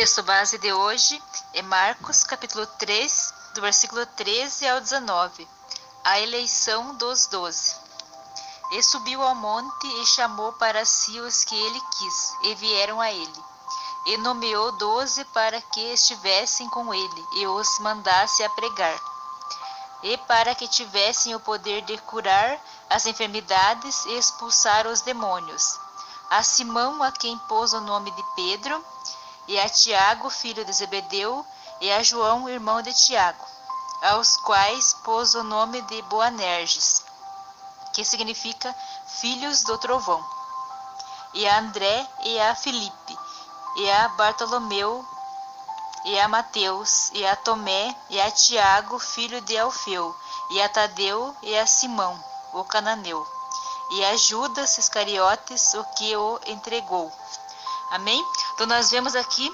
texto base de hoje é Marcos, capítulo 3, do versículo 13 ao 19. A eleição dos 12. E subiu ao monte e chamou para si os que ele quis, e vieram a ele. E nomeou 12 para que estivessem com ele, e os mandasse a pregar. E para que tivessem o poder de curar as enfermidades e expulsar os demônios. A Simão, a quem pôs o nome de Pedro, e a Tiago, filho de Zebedeu, e a João, irmão de Tiago, aos quais pôs o nome de Boanerges, que significa filhos do trovão, e a André, e a Filipe, e a Bartolomeu, e a Mateus, e a Tomé, e a Tiago, filho de Alfeu, e a Tadeu, e a Simão, o cananeu, e a Judas Iscariotes, o que o entregou. Amém? Então nós vemos aqui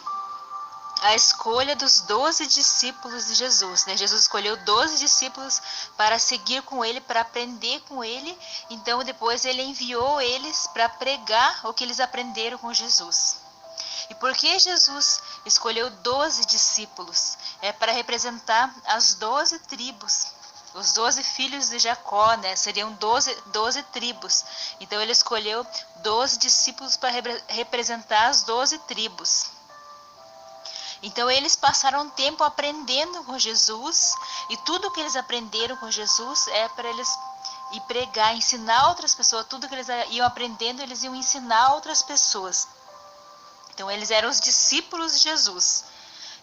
a escolha dos 12 discípulos de Jesus, né? Jesus escolheu 12 discípulos para seguir com ele, para aprender com ele. Então depois ele enviou eles para pregar o que eles aprenderam com Jesus. E por que Jesus escolheu 12 discípulos? É para representar as 12 tribos. Os 12 filhos de Jacó, né? Seriam 12 tribos. Então ele escolheu 12 discípulos para representar as 12 tribos. Então eles passaram tempo aprendendo com Jesus, e tudo que eles aprenderam com Jesus é para eles ir pregar, ensinar outras pessoas. Tudo que eles iam aprendendo, eles iam ensinar outras pessoas. Então eles eram os discípulos de Jesus.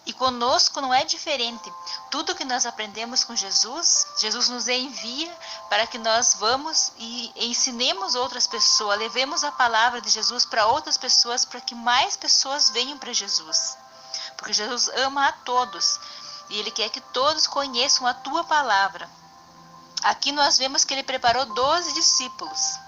E conosco não é diferente. Tudo que nós aprendemos com Jesus, Jesus nos envia para que nós vamos e ensinemos outras pessoas, levemos a palavra de Jesus para outras pessoas, para que mais pessoas venham para Jesus. Porque Jesus ama a todos e Ele quer que todos conheçam a tua palavra. Aqui nós vemos que Ele preparou 12 discípulos,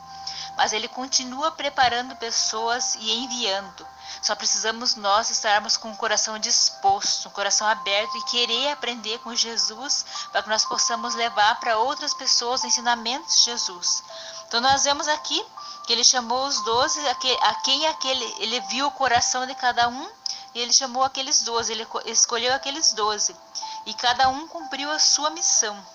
mas Ele continua preparando pessoas e enviando. Só precisamos nós estarmos com o coração disposto, um coração aberto e querer aprender com Jesus, para que nós possamos levar para outras pessoas os ensinamentos de Jesus. Então nós vemos aqui que Ele chamou os 12, ele viu o coração de cada um, e Ele chamou aqueles 12, Ele escolheu aqueles 12, e cada um cumpriu a sua missão.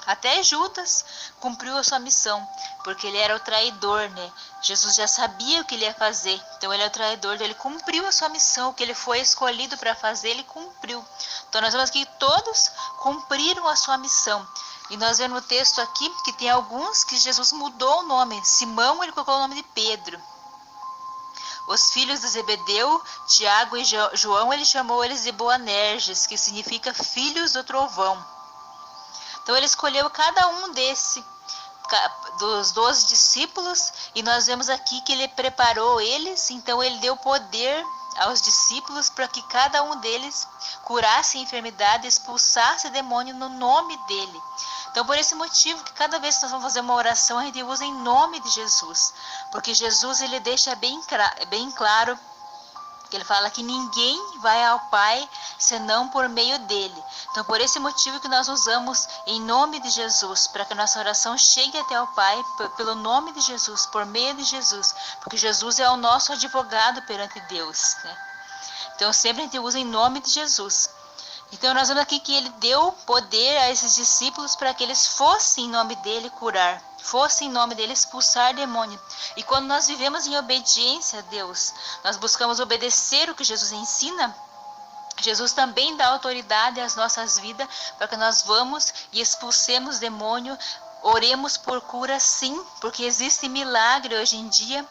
Até Judas cumpriu a sua missão, porque ele era o traidor, né? Jesus já sabia o que ele ia fazer, então ele é o traidor, ele cumpriu a sua missão, o que ele foi escolhido para fazer, ele cumpriu. Então nós vemos que todos cumpriram a sua missão. E nós vemos no texto aqui que tem alguns que Jesus mudou o nome. Simão, ele colocou o nome de Pedro. Os filhos de Zebedeu, Tiago e João, ele chamou eles de Boanerges, que significa filhos do trovão. Então ele escolheu cada um dos 12 discípulos, e nós vemos aqui que ele preparou eles. Então ele deu poder aos discípulos para que cada um deles curasse a enfermidade, expulsasse demônio no nome dele. Então por esse motivo que cada vez que nós vamos fazer uma oração, a gente usa em nome de Jesus, porque Jesus ele deixa bem claro, que ele fala que ninguém vai ao Pai senão por meio dele. Então por esse motivo que nós usamos em nome de Jesus, para que a nossa oração chegue até ao Pai pelo nome de Jesus, por meio de Jesus, porque Jesus é o nosso advogado perante Deus, né? Então sempre a gente usa em nome de Jesus. Então nós vemos aqui que ele deu poder a esses discípulos para que eles fossem em nome dele curar, fossem em nome dele expulsar demônio. E quando nós vivemos em obediência a Deus, nós buscamos obedecer o que Jesus ensina, Jesus também dá autoridade às nossas vidas para que nós vamos e expulsemos demônio. Oremos por cura, sim, porque existe milagre hoje em dia.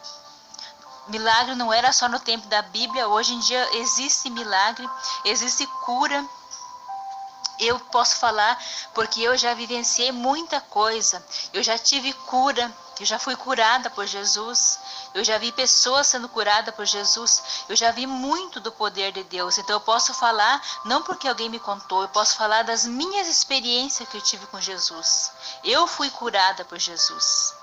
Milagre não era só no tempo da Bíblia, hoje em dia existe milagre, existe cura. Eu posso falar porque eu já vivenciei muita coisa, eu já tive cura, eu já fui curada por Jesus, eu já vi pessoas sendo curadas por Jesus, eu já vi muito do poder de Deus. Então eu posso falar, não porque alguém me contou, eu posso falar das minhas experiências que eu tive com Jesus. Eu fui curada por Jesus,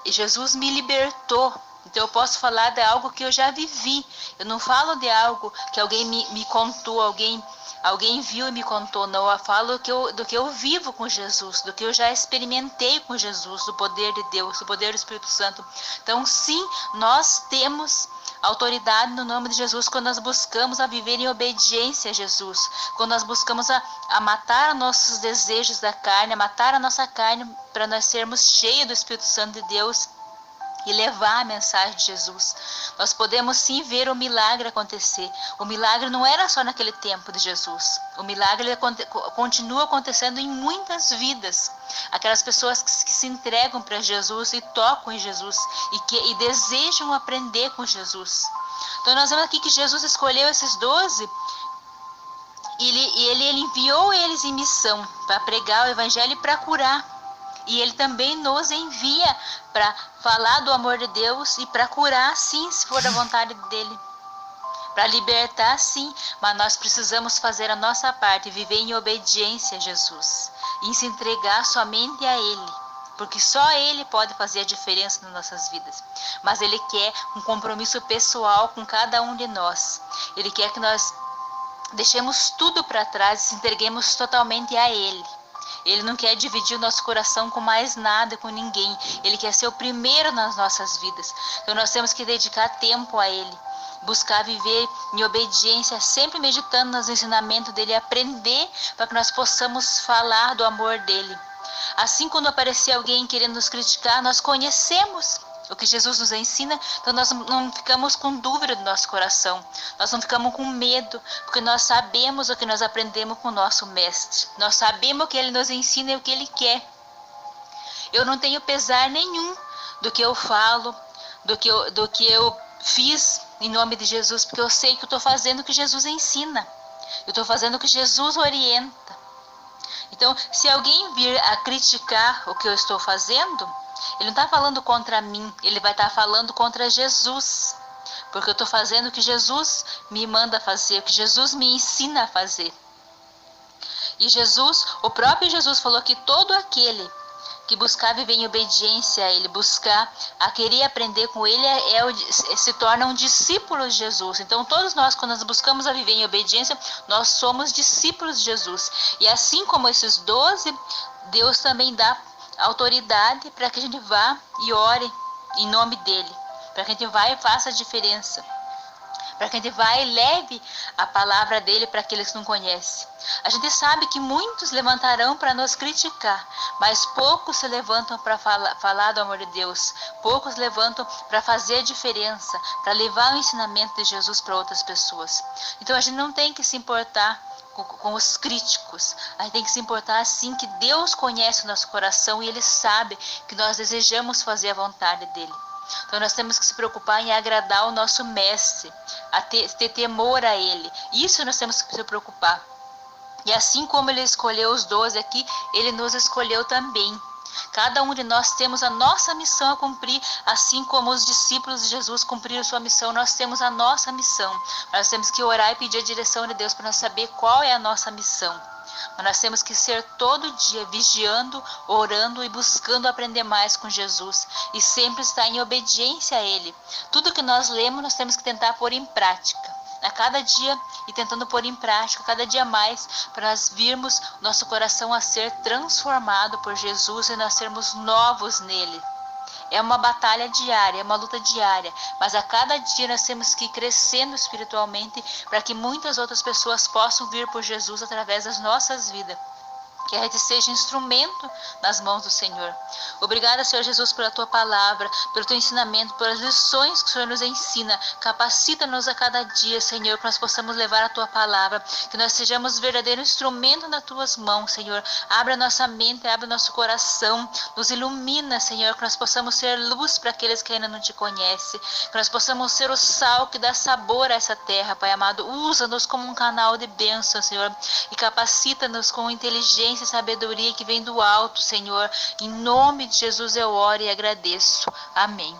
e Jesus me libertou. Então eu posso falar de algo que eu já vivi. Eu não falo de algo que alguém me contou, alguém viu e me contou. Não, eu falo do que eu vivo com Jesus, do que eu já experimentei com Jesus, do poder de Deus, do poder do Espírito Santo. Então sim, nós temos autoridade no nome de Jesus quando nós buscamos a viver em obediência a Jesus, quando nós buscamos a matar nossos desejos da carne, a matar a nossa carne para nós sermos cheios do Espírito Santo de Deus e levar a mensagem de Jesus. Nós podemos sim ver o milagre acontecer. O milagre não era só naquele tempo de Jesus. O milagre continua acontecendo em muitas vidas. Aquelas pessoas que se entregam para Jesus e tocam em Jesus e desejam aprender com Jesus. Então nós vemos aqui que Jesus escolheu esses 12 e ele enviou eles em missão para pregar o evangelho e para curar. E Ele também nos envia para falar do amor de Deus e para curar, sim, se for da vontade dEle. Para libertar, sim, mas nós precisamos fazer a nossa parte, viver em obediência a Jesus. E se entregar somente a Ele. Porque só Ele pode fazer a diferença nas nossas vidas. Mas Ele quer um compromisso pessoal com cada um de nós. Ele quer que nós deixemos tudo para trás e se entreguemos totalmente a Ele. Ele não quer dividir o nosso coração com mais nada, com ninguém. Ele quer ser o primeiro nas nossas vidas. Então nós temos que dedicar tempo a Ele. Buscar viver em obediência, sempre meditando nos ensinamentos dEle, aprender para que nós possamos falar do amor dEle. Assim, quando aparecer alguém querendo nos criticar, nós conhecemos o que Jesus nos ensina, então nós não ficamos com dúvida no nosso coração, nós não ficamos com medo, porque nós sabemos o que nós aprendemos com o nosso Mestre, nós sabemos o que Ele nos ensina e o que Ele quer. Eu não tenho pesar nenhum do que eu falo, do que eu fiz em nome de Jesus, porque eu sei que eu estou fazendo o que Jesus ensina, eu estou fazendo o que Jesus orienta. Então, se alguém vir a criticar o que eu estou fazendo, ele não está falando contra mim, ele vai estar falando contra Jesus. Porque eu estou fazendo o que Jesus me manda fazer, o que Jesus me ensina a fazer. E Jesus, o próprio Jesus falou que todo aquele que buscar viver em obediência a Ele, buscar a querer aprender com Ele, se torna um discípulo de Jesus. Então todos nós, quando nós buscamos a viver em obediência, nós somos discípulos de Jesus. E assim como esses 12, Deus também dá autoridade para que a gente vá e ore em nome dEle, para que a gente vá e faça a diferença, para que a gente vá e leve a palavra dEle para aqueles que não conhecem. A gente sabe que muitos levantarão para nos criticar, mas poucos se levantam para falar do amor de Deus, poucos levantam para fazer a diferença, para levar o ensinamento de Jesus para outras pessoas. Então a gente não tem que se importar com os críticos, a gente tem que se importar assim que Deus conhece o nosso coração e Ele sabe que nós desejamos fazer a vontade dEle. Então nós temos que se preocupar em agradar o nosso Mestre, a ter temor a Ele. Isso nós temos que se preocupar. E assim como Ele escolheu os 12 aqui, Ele nos escolheu também. Cada um de nós temos a nossa missão a cumprir, assim como os discípulos de Jesus cumpriram sua missão, nós temos a nossa missão. Nós temos que orar e pedir a direção de Deus para nós saber qual é a nossa missão. Mas nós temos que ser todo dia vigiando, orando e buscando aprender mais com Jesus. E sempre estar em obediência a Ele. Tudo que nós lemos, nós temos que tentar pôr em prática. A cada dia e tentando pôr em prática, cada dia mais, para nós virmos nosso coração a ser transformado por Jesus e nós sermos novos nele. É uma batalha diária, é uma luta diária, mas a cada dia nós temos que ir crescendo espiritualmente para que muitas outras pessoas possam vir por Jesus através das nossas vidas. Que a gente seja instrumento nas mãos do Senhor. Obrigada, Senhor Jesus, pela Tua palavra, pelo Teu ensinamento, pelas lições que o Senhor nos ensina. Capacita-nos a cada dia, Senhor, que nós possamos levar a Tua palavra, que nós sejamos verdadeiro instrumento nas Tuas mãos, Senhor. Abre a nossa mente, abre o nosso coração, nos ilumina, Senhor, que nós possamos ser luz para aqueles que ainda não Te conhecem, que nós possamos ser o sal que dá sabor a essa terra, Pai amado. Usa-nos como um canal de bênção, Senhor, e capacita-nos com inteligência e sabedoria que vem do alto, Senhor. Em nome de Jesus eu oro e agradeço. Amém.